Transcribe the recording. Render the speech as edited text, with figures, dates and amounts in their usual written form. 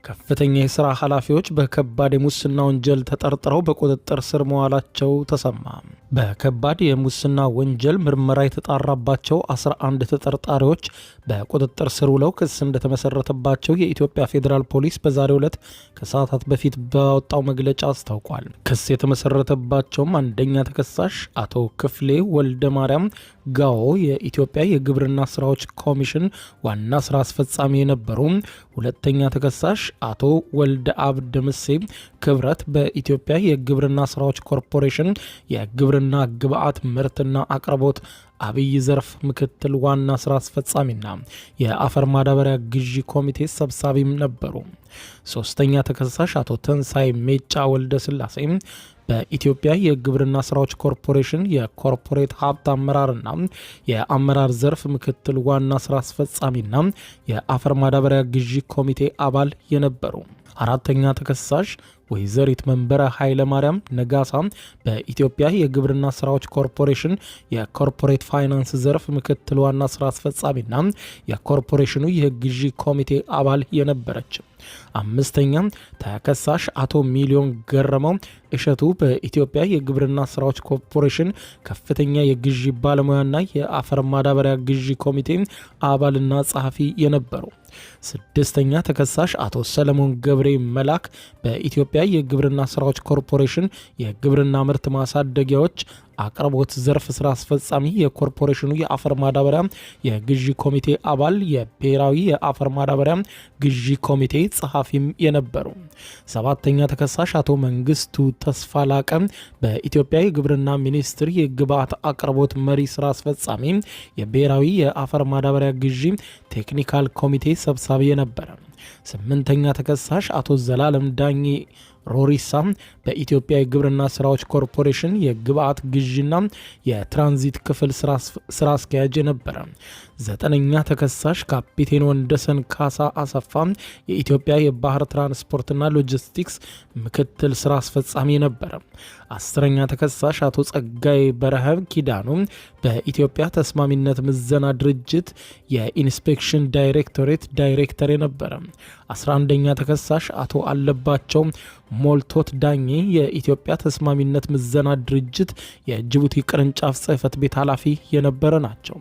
ከፍተኛ የሥራ ኃላፊዎች በከባድ የሙስና ወንጀል ተጠርጥረው በቁጥጥር ስር መዋላቸው ተሰማ። በከባድ የሙስና ወንጀል ምርመራ የተጣራባቸው 11 ተጠርጣሪዎች በቁጥጥር ስር ውለው ክስ እንደተመሰረተባቸው የኢትዮጵያ ፌዴራል ፖሊስ በዛሬው ዕለት ከሰዓታት በፊት ባወጣው መግለጫ አስታውቋል። ክስ የተመሰረተባቸውም አንደኛ ተከሳሽ አቶ ክፍሌ ወልደ ማርያም ጋዎ የኢትዮጵያ የግብርና ስራዎች ኮሚሽን ዋና ስራ አስፈጻሚ የነበሩ፣ ሁለተኛ ተከሳሽ አቶ ወልደ አብ ደምሴ ክብረት በኢትዮጵያ የግብርና ስራዎች ኮርፖሬሽን የግብርና ግብዓት ምርትና አቅርቦት አብይ ዘርፍ ምክትል ዋና ስራ አስፈጻሚና የአፈር ማዳበሪያ ግዢ ኮሚቴ ሰብሳቢም ነበሩ። ሶስተኛ ተከሳሽ አቶ ተንሳይ ሜጫ ወልደ ስላሴ በኢትዮጵያ የግብርና ስራዎች ኮርፖሬሽን የኮርፖሬት ሀብት አመራርና የአመራር ዘርፍ ምክትል ዋና ስራ አስፈጻሚና የአፈር ማዳበሪያ ግዢ ኮሚቴ አባል የነበሩ። አራተኛ ተከሳሽ ወይዘሪት መንበረ ኃይለ ማርያም ነጋሳ በኢትዮጵያ የግብርና ስራዎች ኮርፖሬሽን የኮርፖሬት ፋይናንስ ዘርፍ ምክትል ዋና ስራ አስፈጻሚና የኮርፖሬሽኑ የግዢ ኮሚቴ አባል የነበረች። አምስተኛ ተከሳሽ አቶ ሚሊዮን ገረመው እሸቱ በኢትዮጵያ የግብርና ስራዎች ኮርፖሬሽን ከፍተኛ የግዢ ባለሙያና የአፈር ማዳበሪያ ግዢ ኮሚቴ አባልና ጸሐፊ የነበሩ። ስድስተኛ ተከሳሽ አቶ ሰለሞን ገብሬ መላክ በኢትዮጵያ የግብርና ስራዎች ኮርፖሬሽን የግብርና ምርት ማሳደጊያዎች አቅርቦት ዘርፍ ስራ አስፈጻሚ የኮርፖሬሽኑ የአፈር ማዳበሪያ የግዢ ኮሚቴ አባል የብሔራዊ የአፈር ማዳበሪያ ግዢ ኮሚቴ ጸሐፊም የነበሩ። ሰባተኛ ተከሳሽ አቶ መንግስቱ ተስፋ ላቀ በኢትዮጵያ የግብርና ሚኒስቴር የግብዓት አቅርቦት መሪ ስራ አስፈጻሚ የብሔራዊ የአፈር ማዳበሪያ ግዢ ቴክኒካል ኮሚቴ ሰብሳቢ የነበረ። ስምንተኛ ተከሳሽ አቶ ዘላለም ዳኜ ሮሪሳ በኢትዮጵያ የግብርና ስራዎች ኮርፖሬሽን የግብዓት ግዢና የትራንዚት ክፍል ስራ አስኪያጅ የነበረ። ዘጠነኛ ተከሳሽ ካፒቴን ወንደሰን ካሳ አሰፋ የኢትዮጵያ የባህር ትራንስፖርትና ሎጂስቲክስ ምክትል ስራ አስፈጻሚ ነበረ። አስረኛ ተከሳሽ አቶ ጸጋይ በረሀብ ኪዳኑ በኢትዮጵያ ተስማሚነት ምዘና ድርጅት የኢንስፔክሽን ዳይሬክቶሬት ዳይሬክተር የነበረ። 11ኛ ተከሳሽ አቶ አለባቸው ሞልቶት ዳኜ የኢትዮጵያ ተስማሚነት ምዘና ድርጅት የጅቡቲ ቅርንጫፍ ጽሕፈት ቤት ኃላፊ የነበረ ናቸው።